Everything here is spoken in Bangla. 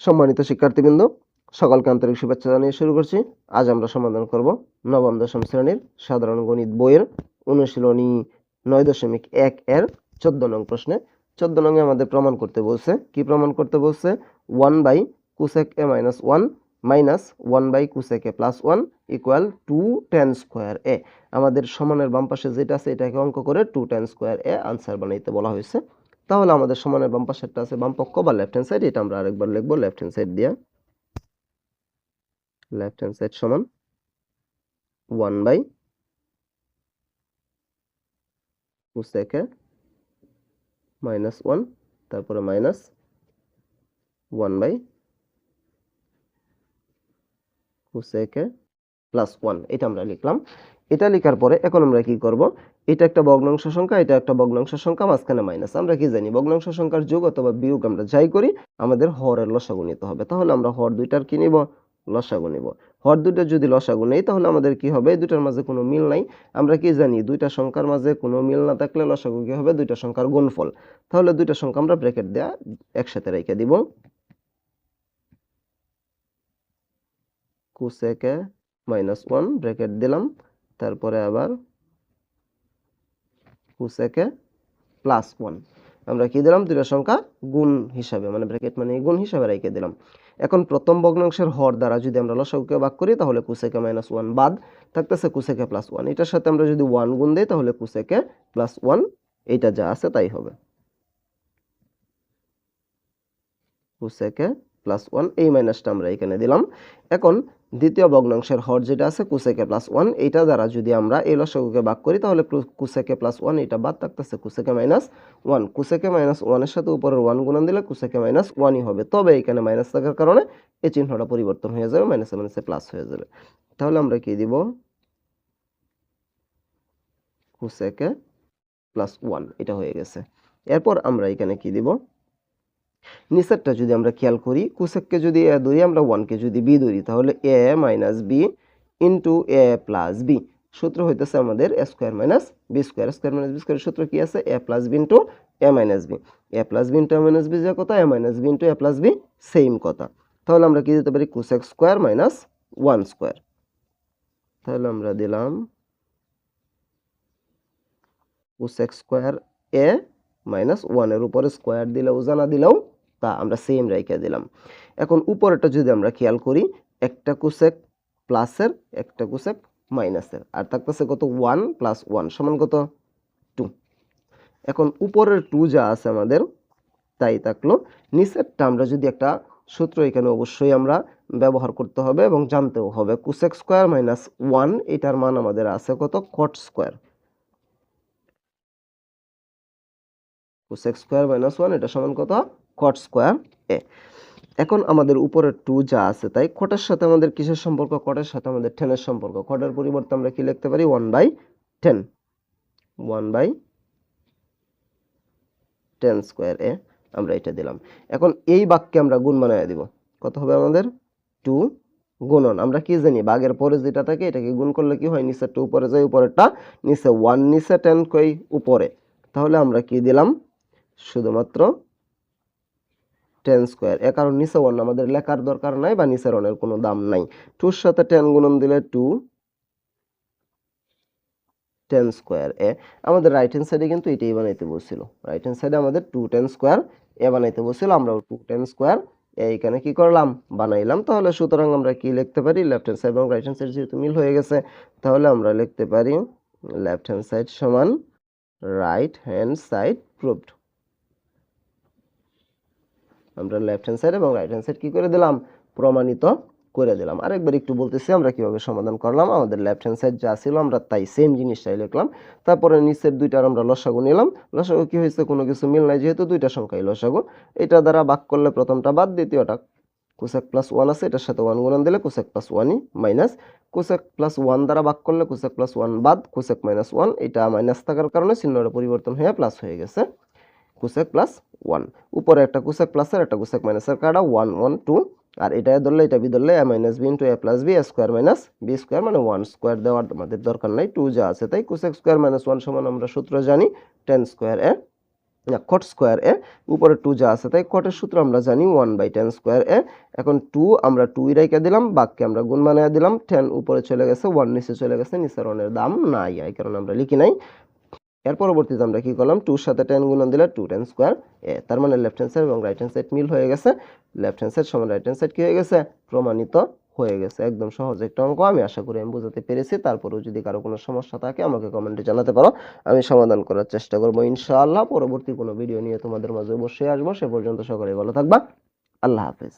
সম্মানিত শিক্ষার্থীবৃন্দ, সকলকে আন্তরিক শুভেচ্ছা জানিয়ে শুরু করছি। আজ আমরা সমাধান করব নবম দশম শ্রেণীর সাধারণ গণিত বইয়ের অনুশীলনী 9.1 এর 14 নং প্রশ্নে। 14 নং এ আমাদের প্রমাণ করতে বলছে। কি প্রমাণ করতে বলছে? 1 by cosec A minus 1 minus 1 by cosec A plus 1 equal 2 tan square A. আমাদের সমানের বাম পাশে যেটা আছে এটাকে অঙ্ক করে 2 tan স্কোয়ার এ আনসার বানাইতে বলা হয়েছে। তাহলে আমাদের সমানের বাম পাশেরটা আছে বাম পক্ষ বা লেফট হ্যান্ড সাইড, এটা আমরা আরেকবার লিখবো লেফট হ্যান্ড সাইড দিয়ে। লেফট হ্যান্ড সাইড সমান 1 বাই কোসেক এ মাইনাস 1 তারপরে minus 1 by cosec A plus 1, এটা আমরা লিখলাম। এটা লেখার পরে এখন আমরা কি করব? এটা একটা ভগ্নাংশ সংখ্যা, এটা একটা ভগ্নাংশ সংখ্যা, মাঝখানে মাইনাস। আমরা কি জানি ভগ্নাংশ সংখ্যার যোগ অথবা বিয়োগ আমরা যাই করি আমাদের হরের লসাগু নিতে হবে। তাহলে আমরা হর দুইটার কি নিব? লসাগু নিব। হর দুইটা যদি লসাগু নেই তাহলে আমাদের কি হবে? দুইটার মাঝে কোনো মিল নাই। আমরা কি জানি দুইটা সংখ্যার মাঝে কোনো মিল না থাকলে লসাগু কি হবে? দুইটা সংখ্যার গুণফল। তাহলে দুইটা সংখ্যা আমরা ব্র্যাকেট দেয়া একসাথে রেখে দিব। কোসেক এ মাইনাস 1 ব্র্যাকেট দিলাম, তারপরে আবার কোসেক এ প্লাস 1 আমরা কি দিলাম? দুইটা সংখ্যা গুণ হিসাবে, মানে ব্র্যাকেট মানে গুণ হিসাবে রেখে দিলাম। এখন প্রথম ভগ্নাংশের হর দ্বারা যদি আমরা লসাগুকে ভাগ করি তাহলে কোসেক এ মাইনাস 1 বাদ থাকতেছে কোসেক এ প্লাস 1। এটার সাথে আমরা যদি 1 গুণ দেই তাহলে কোসেক এ প্লাস 1 এইটা যা আছে তাই হবে। কোসেক এ প্লাস 1 এই মাইনাসটা আমরা এখানে দিলাম। এখন দ্বিতীয় ভগ্নাংশের হর যেটা আছে কোসেক এ প্লাস 1, এইটা দ্বারা যদি আমরা এই লসাগুকে ভাগ করি তাহলে কোসেক এ প্লাস 1 এটা বাদ থাকতেছে cosec A minus 1। Cosec A minus 1 এর সাথে উপরের 1 গুণন দিলে কোসেক এ মাইনাস 1ই হবে। তবে এখানে মাইনাস থাকার কারণে এই চিহ্নটা পরিবর্তন হয়ে যাবে, মাইনাসে মাইনাসে প্লাস হয়ে যাবে। তাহলে আমরা কি দিব? কোসেক এ প্লাস 1 এটা হয়ে গেছে। এরপর আমরা এখানে কি দিব? নিচেরটা যদি আমরা খেয়াল করি, কোসেককে যদি এ ধরি, আমরা 1 কে যদি বি ধরি তাহলে A minus B into A plus B. সূত্র হইতেছে আমাদের A square minus B square. Square minus B স্কোয়ারের সূত্র কি আছে? A plus B into A minus B. A plus B into A minus B যে কথা, A minus B into A plus B same কথা। তাহলে আমরা কি দিতে পারি? Cosec square minus 1 square. তাহলে আমরা দিলাম কোসেক স্কোয়ার এ মাইনাস 1 এর উপরে স্কোয়ার দিলেও জানা দিলেও তা আমরা সেম রেখে দিলাম। এখন উপরেরটা যদি আমরা খেয়াল করি, একটা কোসেক প্লাসের একটা কোসেক মাইনাসের, আর থাকতেছে কত? 1 প্লাস 1 সমান কত? 2। এখন উপরের 2 যা আছে আমাদের তাই থাকলো। নিচেরটা আমরা যদি একটা সূত্র এখানে অবশ্যই আমরা ব্যবহার করতে হবে এবং জানতেও হবে। কোসেক স্কোয়ার মাইনাস 1 এটার মান আমাদের আছে কত? Cot square. Cosec square minus 1 এটা সমান কত? কট স্কোয়ার এ। এখন আমাদের উপরের 2 যা আছে তাই কটের সাথে আমাদের কিসের সম্পর্ক? কটের সাথে আমাদের টেনের সম্পর্ক। কটের পরিবর্তে আমরা কি লিখতে পারি? 1/10 1/10 স্কোয়ার এ আমরা এটা দিলাম। এখন এই বাক্যে আমরা গুণ বানায় দিব। কত হবে আমাদের? 2 গুণন, আমরা কি জানি ভাগের পরে যেটা থাকে এটাকে গুণ করলে কি হয়? নিচেরটা উপরে যায়, উপরেরটা নিচে। 1 নিচে 10 কই উপরে। তাহলে আমরা কি দিলাম? শুধুমাত্র 10 স্কোয়ার। এ কারণ নিচে 1 আমাদের লেখার দরকার নাই বা নিচের 1 এর কোনো দাম নাই। 2 এর সাথে 10 গুণন দিলে 2 10 স্কোয়ার এ। আমাদের রাইট হ্যান্ড সাইডে কিন্তু এটাই বানাইতে বলছিল। রাইট হ্যান্ড সাইডে আমাদের 2 10 স্কোয়ার এ বানাইতে বলছিল, আমরা 2 10 স্কোয়ার এইখানে কি করলাম? বানাইলাম। তাহলে সুতরাং আমরা কি লিখতে পারি? লেফট হ্যান্ড সাইড এবং রাইট হ্যান্ড সাইড যেহেতু মিল হয়ে গেছে তাহলে আমরা লিখতে পারি লেফট হ্যান্ড সাইড সমান রাইট হ্যান্ড সাইড প্রুভড। আমরা লেফট হ্যান্ড সাইড এবং রাইট হ্যান্ড সাইড কি করে দিলাম? প্রমাণিত করে দিলাম। আরেকবার একটু বলতেছি আমরা কিভাবে সমাধান করলাম। আমাদের লেফট হ্যান্ড সাইড যা ছিল আমরা তাই সেম জিনিসটাই লিখলাম। তারপরে নিচের দুইটার আমরা লসাগু নিলাম। লসাগু কি হয়েছে? কোনো কিছু মিল নাই, যেহেতু দুইটা সংখ্যাই লসাগু। এটা দ্বারা ভাগ করলে প্রথমটা বাদ, দ্বিতীয়টা কোসেক প্লাস 1 আছে, এটার সাথে 1 গুণন দিলে কোসেক প্লাস 1ই মাইনাস। কোসেক প্লাস 1 দ্বারা ভাগ করলে কোসেক প্লাস 1 বাদ, কোসেক মাইনাস 1 এটা মাইনাস থাকার কারণে চিহ্নটা পরিবর্তন হয়ে প্লাস হয়ে গেছে। কোসেক প্লাস 1 উপরে একটা কোসেক প্লাসের একটা কোসেক মাইনাসের কাটা 1 1 2, আর এটা ধরলে এটা বি ধরলে a minus B into a plus B square minus B square, মানে 1 স্কোয়ার দেওয়ার আমাদের দরকার নাই, 2 যা আছে তাই। কোসেক স্কোয়ার মাইনাস 1 সমান আমরা সূত্র জানি 10 স্কোয়ার এ না, cot স্কয়ার এ উপরে 2 যা আছে তাই কটের সূত্র আমরা জানি 1/10 স্কয়ার এ। এখন 2 আমরা 2 রেখে দিলাম, বাকিকে আমরা গুণ বানায় দিলাম, 10 উপরে চলে গেছে, 1 নিচে চলে গেছে, নিচের 1 এর দাম নাই, এই কারণে আমরা লিখি নাই। এর পরবর্তীতে আমরা কি করলাম, 2 এর সাথে 10 গুণন দিলে 2 স্কয়ার এ। তার মানে লেফট হ্যান্ড সাইড এবং রাইট হ্যান্ড সাইড মিল হয়ে গেছে। লেফট হ্যান্ড সাইড সমান রাইট হ্যান্ড সাইড কি হয়ে গেছে, প্রমাণিত হয়ে গেছে। একদম সহজ একটা অঙ্ক, আমি আশা করি আমি বোঝাতে পেরেছি। তারপরেও যদি কারো কোনো সমস্যা থাকে আমাকে কমেন্টে জানাতে পারো, আমি সমাধান করার চেষ্টা করব ইনশাআল্লাহ। পরবর্তী কোনো ভিডিও নিয়ে তোমাদের মাঝে অবশ্যই আসবো। সে পর্যন্ত সকলে ভালো থাকবা। আল্লাহ হাফেজ।